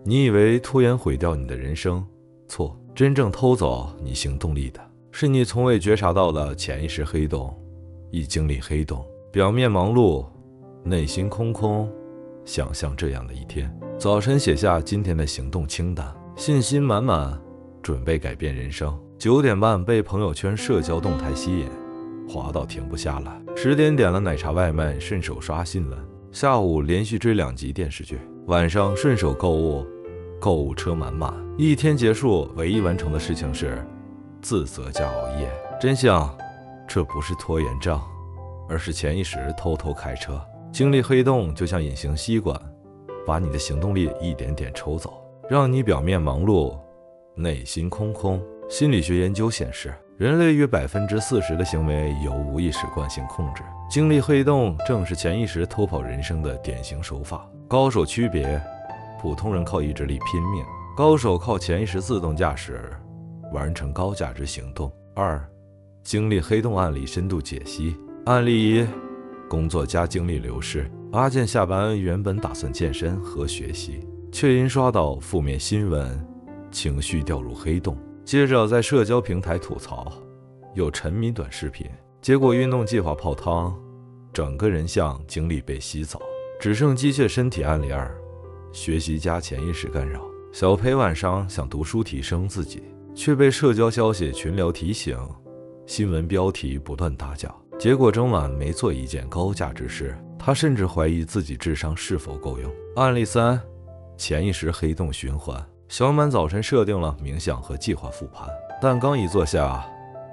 你以为拖延毁掉你的人生？错，真正偷走你行动力的，是你从未觉察到的潜意识黑洞。一经历黑洞，表面忙碌，内心空空。想象这样的一天：早晨写下今天的行动清单，信心满满，准备改变人生。9点半被朋友圈社交动态吸引，滑到停不下来。10点点了奶茶外卖，顺手刷新闻。下午连续追2集电视剧，晚上顺手购物，购物车满满。一天结束，唯一完成的事情是自责加熬夜。真相，这不是拖延症，而是潜意识偷偷开车。经历黑洞就像隐形吸管，把你的行动力一点点抽走，让你表面忙碌，内心空空。心理学研究显示，人类约40%的行为由无意识惯性控制。经历黑洞正是潜意识偷跑人生的典型手法。高手区别：普通人靠意志力拼命，高手靠潜意识自动驾驶完成高价值行动。2. 经历黑洞案例深度解析。案例1：工作加精力流失。阿健下班原本打算健身和学习，却因刷到负面新闻，情绪掉入黑洞。接着在社交平台吐槽，又沉迷短视频，结果运动计划泡汤，整个人像精力被吸走，只剩机械身体。案例2：学习加潜意识干扰。小裴晚上想读书提升自己，却被社交消息群聊提醒，新闻标题不断打搅，结果整晚没做一件高价值事。他甚至怀疑自己智商是否够用。案例3：潜意识黑洞循环。小满早晨设定了冥想和计划复盘，但刚一坐下，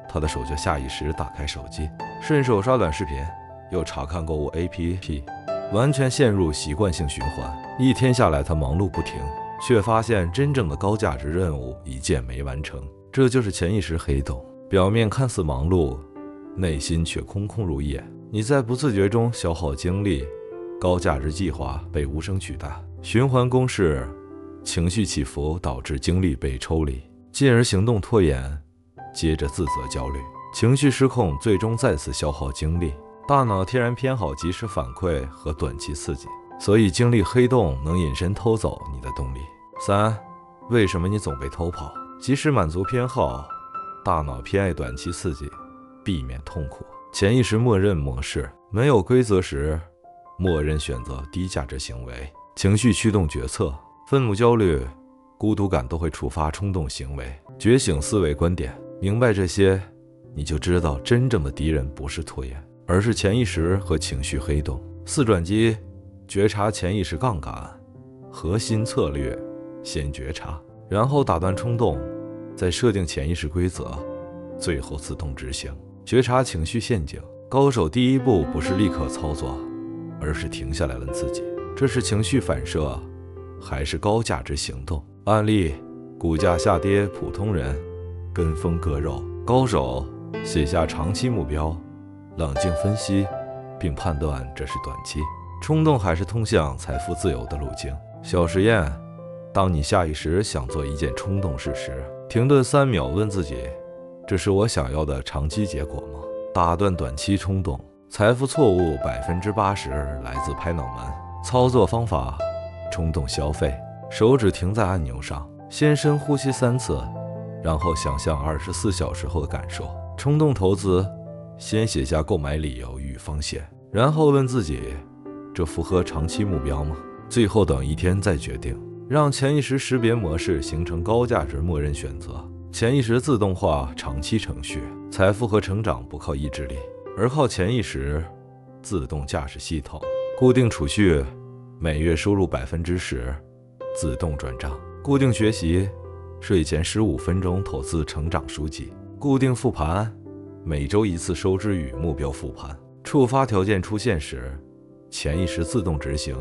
他的手就下意识打开手机，顺手刷短视频，又查看购物 APP， 完全陷入习惯性循环。一天下来，他忙碌不停，却发现真正的高价值任务一件没完成。这就是潜意识黑洞，表面看似忙碌，内心却空空如也。你在不自觉中消耗精力，高价值计划被无声取代。循环公式：情绪起伏导致精力被抽离，进而行动拖延，接着自责焦虑，情绪失控，最终再次消耗精力。大脑天然偏好及时反馈和短期刺激，所以经历黑洞能隐身偷走你的动力。3. 为什么你总被偷跑？及时满足偏好，大脑偏爱短期刺激，避免痛苦。潜意识默认模式：没有规则时，默认选择低价值行为。情绪驱动决策：愤怒、焦虑、孤独感都会触发冲动行为。觉醒思维观点：明白这些，你就知道真正的敌人不是拖延，而是潜意识和情绪黑洞。4转机：觉察潜意识杠杆。核心策略：先觉察，然后打断冲动，再设定潜意识规则，最后自动执行。觉察情绪陷阱：高手第一步不是立刻操作，而是停下来问自己，这是情绪反射还是高价值行动？案例：股价下跌，普通人跟风割肉，高手写下长期目标，冷静分析并判断这是短期冲动还是通向财富自由的路径。小实验：当你下意识想做一件冲动事时，停顿3秒，问自己，这是我想要的长期结果吗？打断短期冲动。财富错误80%来自拍脑门。操作方法：冲动消费，手指停在按钮上，先深呼吸3次，然后想象24小时后的感受。冲动投资，先写下购买理由与风险，然后问自己，这符合长期目标吗？最后等一天再决定。让潜意识识别模式形成高价值默认选择。潜意识自动化长期程序。财富和成长不靠意志力，而靠潜意识自动驾驶系统。固定储蓄，每月收入10%，自动转账。固定学习，睡前15分钟投资成长书籍。固定复盘，每周1次收支与目标复盘。触发条件出现时，潜意识自动执行，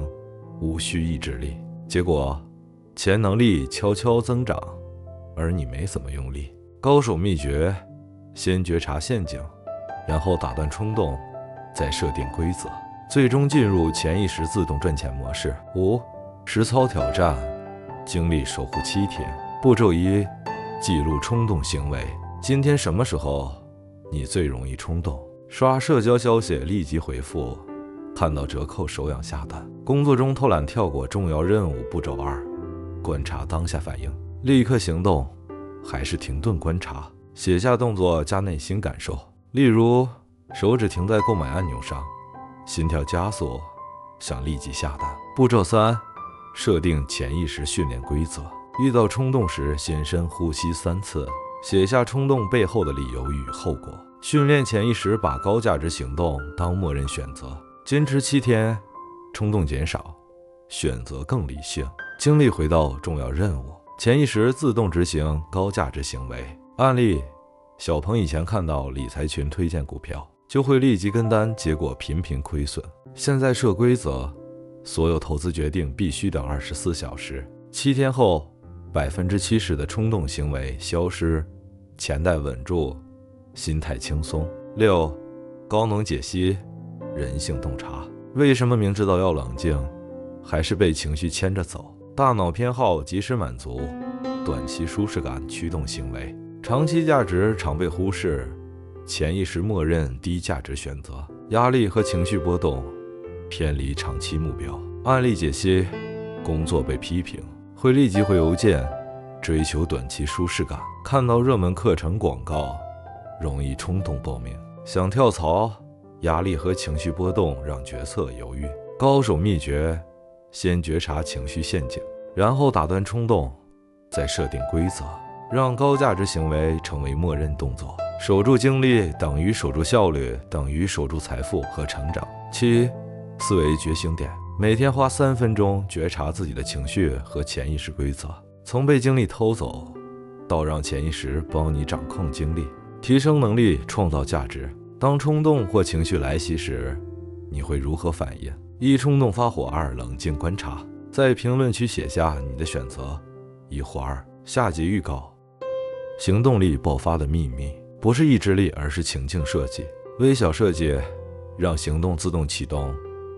无需意志力。结果，潜能力悄悄增长，而你没怎么用力。高手秘诀：先觉察陷阱，然后打断冲动，再设定规则，最终进入潜意识自动赚钱模式。5. 实操挑战，精力守护7天。步骤1：记录冲动行为。今天什么时候你最容易冲动？刷社交消息立即回复，看到折扣手痒下单。工作中偷懒跳过重要任务。步骤2：观察当下反应，立刻行动，还是停顿观察？写下动作加内心感受，例如手指停在购买按钮上，心跳加速，想立即下单。步骤3，设定潜意识训练规则。遇到冲动时，先深呼吸3次，写下冲动背后的理由与后果。训练潜意识把高价值行动当默认选择，坚持7天，冲动减少，选择更理性，精力回到重要任务，潜意识自动执行高价值行为。案例：小鹏以前看到理财群推荐股票，就会立即跟单，结果频频亏损。现在设规则，所有投资决定必须等24小时，7天后70%的冲动行为消失，钱袋稳住，心态轻松。6. 高能解析，人性洞察。为什么明知道要冷静，还是被情绪牵着走？大脑偏好及时满足，短期舒适感驱动行为，长期价值常被忽视，潜意识默认低价值选择。压力和情绪波动，偏离长期目标。案例解析：工作被批评，会立即回邮件，追求短期舒适感。看到热门课程广告，容易冲动报名。想跳槽，压力和情绪波动让决策犹豫。高手秘诀：先觉察情绪陷阱，然后打断冲动，再设定规则，让高价值行为成为默认动作。守住精力等于守住效率，等于守住财富和成长。7. 思维觉醒点，每天花3分钟觉察自己的情绪和潜意识规则，从被精力偷走到让潜意识帮你掌控精力，提升能力，创造价值。当冲动或情绪来袭时，你会如何反应？1. 冲动发火；2. 冷静观察。在评论区写下你的选择1或2。下集预告：行动力爆发的秘密，不是意志力，而是情境设计。微小设计让行动自动启动，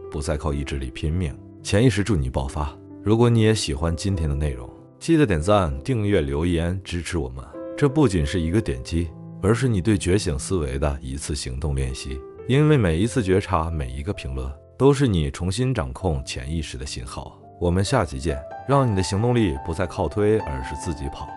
不再靠意志力拼命。潜意识助你爆发。如果你也喜欢今天的内容，记得点赞、订阅、留言支持我们。这不仅是一个点击，而是你对觉醒思维的一次行动练习。因为每一次觉察，每一个评论，都是你重新掌控潜意识的信号。我们下集见，让你的行动力不再靠推，而是自己跑。